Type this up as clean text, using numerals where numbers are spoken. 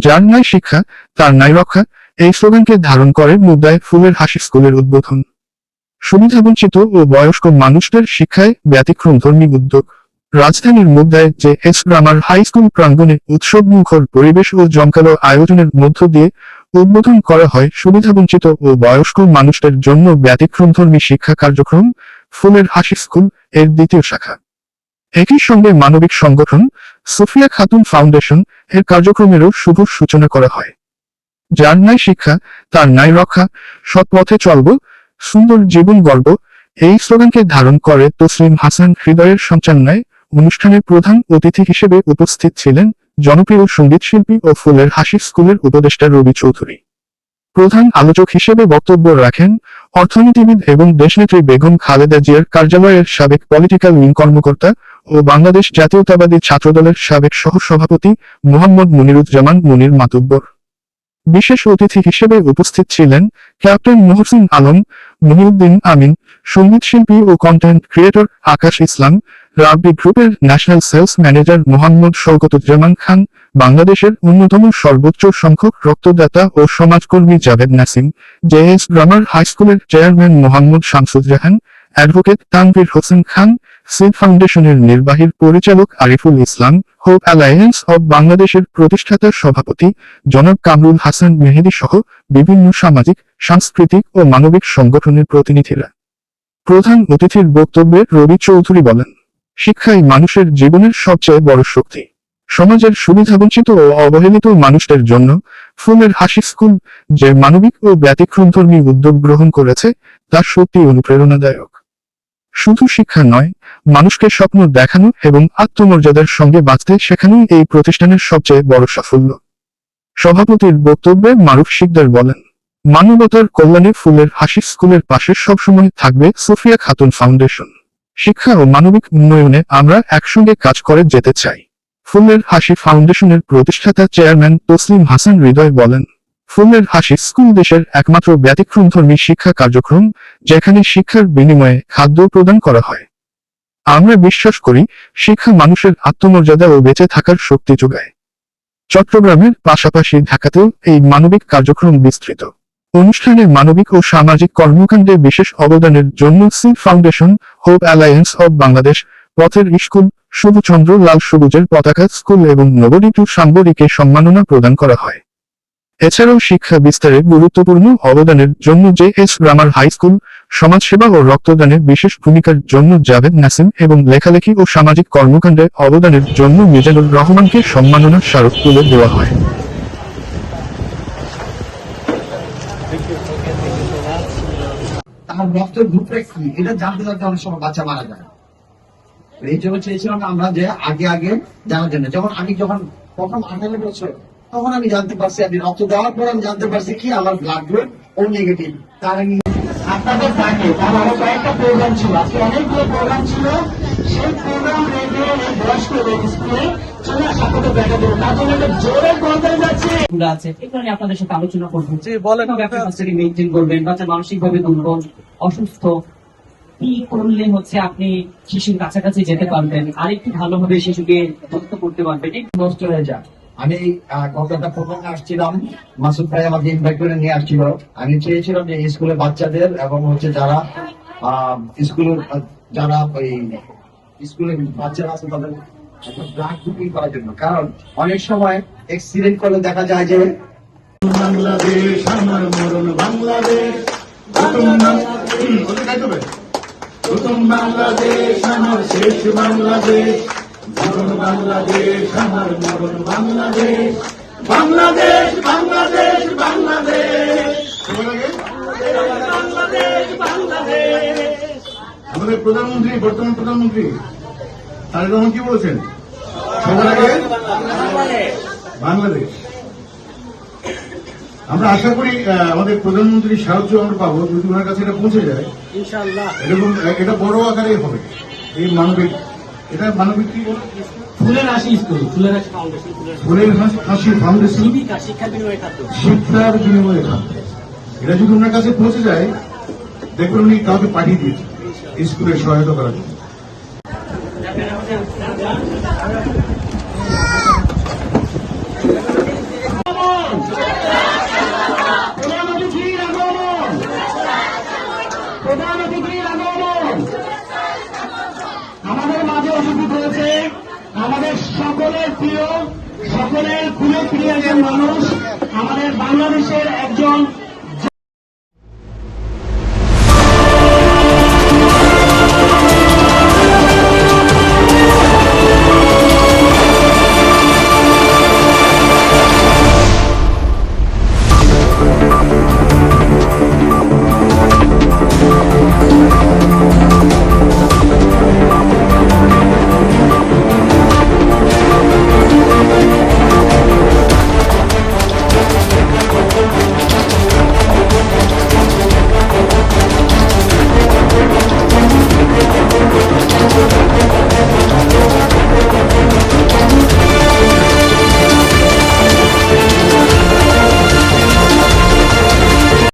যার নাই শিক্ষা তার নাই রক্ষা এই স্লোগানকে ধারণ করে মুদ্রায় ফুলের হাসি স্কুলের উদ্বোধন। সুবিধাবঞ্চিত ও বয়স্ক মানুষদের শিক্ষায় ব্যতিক্রমধর্মী উদ্যোগ। রাজধানীর মুদ্রায় যে এস গ্রামার হাই স্কুল প্রাঙ্গণে উৎসবমুখর পরিবেশ ও জমকালো আয়োজনের মধ্য দিয়ে উদ্বোধন করা হয় সুবিধাবঞ্চিত ও বয়স্ক মানুষদের জন্য ব্যতিক্রমধর্মী শিক্ষা কার্যক্রম ফুলের হাসি স্কুল এর দ্বিতীয় শাখা। একই সঙ্গে মানবিক সংগঠন সুফিয়া খাতুন ফাউন্ডেশন এর কার্যক্রমেরও শুভ সূচনা করা হয়। যার নাই শিক্ষা তার নাই রক্ষা, সৎ পথে চলব, সুন্দর জীবন গর্ব এই স্লোগানকে ধারণ করে তসলিম হাসান হৃদয়ের সঞ্চালনায় অনুষ্ঠানের প্রধান অতিথি হিসেবে উপস্থিত ছিলেন জনপ্রিয় সঙ্গীতশিল্পী ও ফুলের হাসি স্কুলের উপদেষ্টা রবি চৌধুরী। প্রধান আলোচক হিসেবে বক্তব্য রাখেন অর্থনীতিবিদ এবং দেশনেত্রী বেগম খালেদা জিয়ার কার্যালয়ের সাবেক পলিটিক্যাল উইং কর্মকর্তা ও বাংলাদেশ জাতীয়তাবাদী ছাত্রদলের সাবেক সহ-সভাপতি মোহাম্মদ মুনিরুজ্জামান মুনির মাতুব্বর। বিশেষ অতিথি হিসেবে উপস্থিত ছিলেন ক্যাপ্টেন মোহসিন আলম, মহিউদ্দিন আমিন, সঙ্গীতশিল্পী ও কন্টেন্ট ক্রিয়েটর আকাশ ইসলাম, রাব্বি গ্রুপের national sales manager Mohammad Shawkatuzzaman Khan, বাংলাদেশের অন্যতম সর্বোচ্চ সংখ্যক রক্তদাতা ও সমাজকর্মী Javed Nasim, JS grammar high স্কুলের chairman Mohammad Shamsuzzahan, advocate Tanvir Hossain Khan, seed ফাউন্ডেশনের নির্বাহী পরিচালক Ariful Islam, hope alliance of বাংলাদেশের প্রতিষ্ঠাতা সভাপতি জনাব কামরুল হাসান মেহেদী সহ বিভিন্ন সামাজিক, সাংস্কৃতিক ও মানবিক সংগঠনের প্রতিনিধিরা। প্রধান অতিথির বক্তব্যে রবি চৌধুরী বলেন, শিক্ষাই মানুষের জীবনের সবচেয়ে বড় শক্তি। সমাজের সুবিধাবঞ্চিত ও অবহেলিত মানুষদের জন্য ফুলের হাসি স্কুল যে মানবিক ও ব্যতিক্রমধর্মী উদ্যোগ গ্রহণ করেছে তা সত্যি অনুপ্রেরণাদায়ক। শুধু শিক্ষা নয়, মানুষকে স্বপ্ন দেখানো এবং আত্মমর্যাদার সঙ্গে বাঁচতে শেখানোই এই প্রতিষ্ঠানের সবচেয়ে বড় সাফল্য। সভাপতির বক্তব্যে মারুফ শিকদার বলেন, মানবতার কল্যাণে ফুলের হাসি স্কুলের পাশে সবসময় থাকবে সুফিয়া খাতুন ফাউন্ডেশন। শিক্ষা ও মানবিক উন্নয়নে আমরা একসঙ্গে কাজ করে যেতে চাই। ফুলের হাসি ফাউন্ডেশনের প্রতিষ্ঠাতা চেয়ারম্যান তসলিম হাসান হৃদয় বলেন, ফুলের হাসি স্কুল দেশের একমাত্র ব্যতিক্রমধর্মী শিক্ষা কার্যক্রম যেখানে শিক্ষার বিনিময়ে খাদ্য প্রদান করা হয়। আমরা বিশ্বাস করি শিক্ষা মানুষের আত্মমর্যাদা ও বেঁচে থাকার শক্তি যোগায়। চট্টগ্রামের পাশাপাশি ঢাকাতেও এই মানবিক কার্যক্রম বিস্তৃত। অনুষ্ঠানে মানবিক ও সামাজিক কর্মকাণ্ডে বিশেষ অবদানের জন্য seed foundation, hope alliance of Bangladesh, পথের স্কুল, শুভচন্দ্র লাল সবুজের পতাকা স্কুল এবং নবনীত সাম্বরীকে সম্মাননা প্রদান করা হয়। এছাড়াও শিক্ষা বিস্তারে গুরুত্বপূর্ণ অবদানের জন্য জেএস গ্রামার হাই স্কুল, সমাজসেবা ও রক্তদানে বিশেষ ভূমিকার জন্য জাভেদ নাসিম এবং লেখালেখি ও সামাজিক কর্মকাণ্ডে অবদানের জন্য মিজানুর রহমানকে সম্মাননার স্মারক তুলে দেওয়া হয়। আমার রক্তের গ্রুপটা কি এটা জানতে জানতে অনেক সময় বাচ্চা মারা যায়। এই জন্য চেয়েছিলাম আমরা যে আগে জানার জন্য। যেমন আমি যখন প্রথম 18 বছর তখন আমি জানতে পারছি, আমি রক্ত দেওয়ার পর আমি জানতে পারছি কি আমার ব্লাড গ্রুপ ও নেগেটিভ। তার আমি আপনাদের থাকে আমার কয়েকটা প্রোগ্রাম ছিল, আজকে অনেকগুলো প্রোগ্রাম ছিল। সেই প্রোগ্রাম রেডিও এই বয়স্ক স্কুলে চলে আসা আপনাদের দেখা দেবো। তার জন্য একটা জোরে বলতে যাচ্ছে আছে এখানে আপনাদের সাথে আলোচনা করবো যে বলেন বাচ্চাকে মেনটেন করবেন, বাচ্চা মানসিকভাবে দুর্বল, অসুস্থ, কি করলে হচ্ছে আপনি শিশুর কাছাকাছি যেতে পারবেন, আর একটু ভালোভাবে শিশুকে যত্ন করতে পারবেন, একটু নষ্ট হয়ে যায়। আমি কলকাতা প্রথমে আসছিলাম, মাসুদ ভাই আমাকে ইনভাইট করে নিয়ে আসছিল। আমি চেয়েছিলাম যে স্কুলের বাচ্চাদের এবং হচ্ছে যারা স্কুলের যারা ওই স্কুলের বাচ্চারা আছে তাদের ব্লাড গ্রুপিং করার জন্য। কারণ অনেক সময় অ্যাক্সিডেন্ট করলে দেখা যায় যে বাংলাদেশ আমার মরণ বাংলাদেশ, প্রথম বাংলাদেশ আমার শেষ বাংলাদেশ, জীবন বাংলাদেশ আমার মরণ বাংলাদেশ, বাংলাদেশ বাংলাদেশ বাংলাদেশ বাংলাদেশ বাংলাদেশ। আমাদের প্রধানমন্ত্রী, বর্তমান প্রধানমন্ত্রী তারেক রহমান কি বলেছেন? সবার আগে বাংলাদেশ। আমরা আশা করি আমাদের প্রধানমন্ত্রীর সাহায্য আমরা পাবো যদি ওনার কাছে এটা পৌঁছে যায় ইনশাআল্লাহ। এরকম এটা বড় আকারে হবে এই মানবিক, এটা মানবিক কি ফুলের হাসি স্কুল, ফুলের হাসি ফাউন্ডেশন, শিক্ষার বিনিময়ে খাদ্য। এটা যদি ওনার কাছে পৌঁছে যায় দেখবেন উনি কাউকে পাঠিয়ে দিয়েছে স্কুলে সহায়তা করার জন্য। সকলের প্রিয়, সকলের খুবই প্রিয় একজন মানুষ, আমাদের বাংলাদেশের একজন